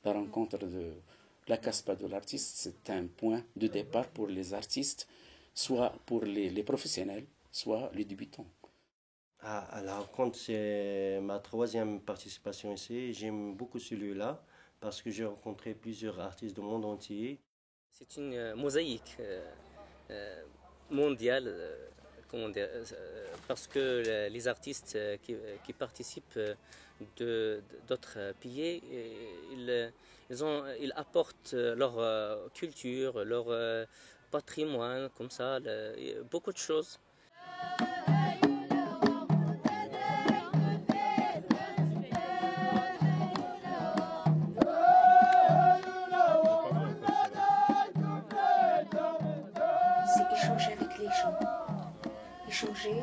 La rencontre de la Casbah de l'artiste, c'est un point de départ pour les artistes, soit pour les professionnels, soit les débutants. À la rencontre, c'est ma troisième participation ici. J'aime beaucoup celui-là parce que j'ai rencontré plusieurs artistes du monde entier. C'est une mosaïque mondiale, parce que les artistes qui participent d'autres pays, ils apportent leur culture, leur patrimoine, comme ça, beaucoup de choses. Échanger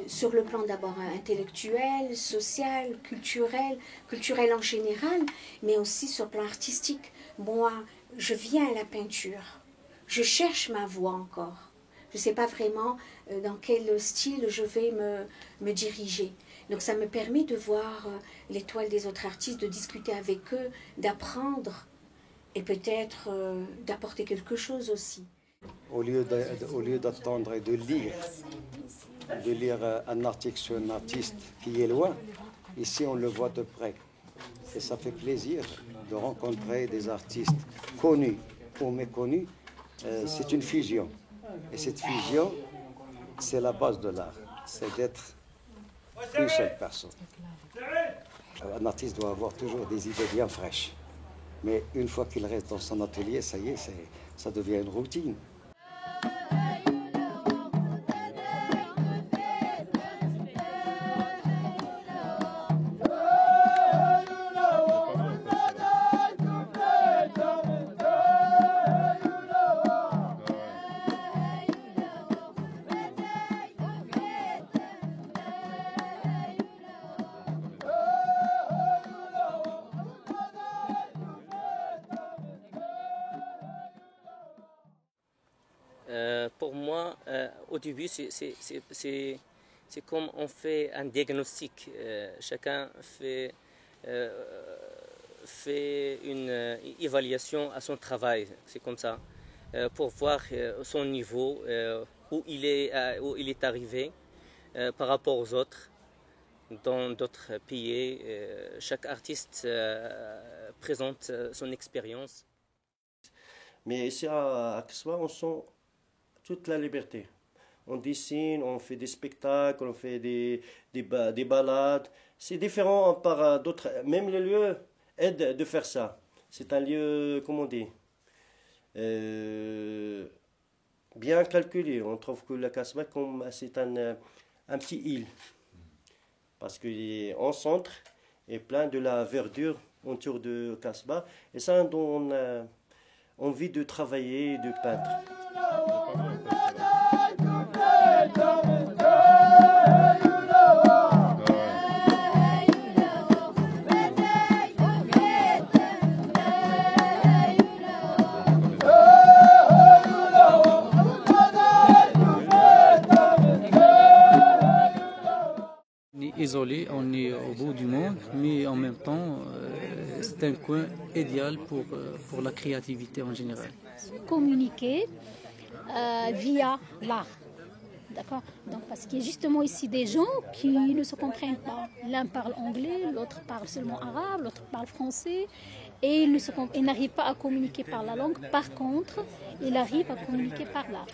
sur le plan d'abord intellectuel, social, culturel en général, mais aussi sur le plan artistique. Moi, je viens à la peinture, je cherche ma voie encore. Je ne sais pas vraiment dans quel style je vais me diriger. Donc ça me permet de voir les toiles des autres artistes, de discuter avec eux, d'apprendre et peut-être d'apporter quelque chose aussi. Au lieu d'attendre et de lire un article sur un artiste qui est loin, ici on le voit de près. Et ça fait plaisir de rencontrer des artistes connus ou méconnus. C'est une fusion. Et cette fusion, c'est la base de l'art. C'est d'être une seule personne. Un artiste doit avoir toujours des idées bien fraîches. Mais une fois qu'il reste dans son atelier, ça y est, ça devient une routine. Pour moi, au début, c'est comme on fait un diagnostic. Chacun fait une évaluation à son travail, c'est comme ça, pour voir son niveau, où il est arrivé par rapport aux autres. Dans d'autres pays, chaque artiste présente son expérience. Mais ici à Casbah, on sent toute la liberté. On dessine, on fait des spectacles, on fait des balades. C'est différent par d'autres. Même les lieux aident de faire ça. C'est un lieu, comment on dit, bien calculé. On trouve que la Casbah, c'est un petit île. Parce qu'il est en centre et plein de la verdure autour de Casbah. Et ça donne envie de travailler et de peindre. On est isolé, on est au bout du monde, mais en même temps, c'est un coin idéal pour la créativité en général. Communiquer via l'art. D'accord. Donc, parce qu'il y a justement ici des gens qui ne se comprennent pas. L'un parle anglais, l'autre parle seulement arabe, l'autre parle français. Et ils n'arrivent pas à communiquer par la langue. Par contre, ils arrivent à communiquer par l'art.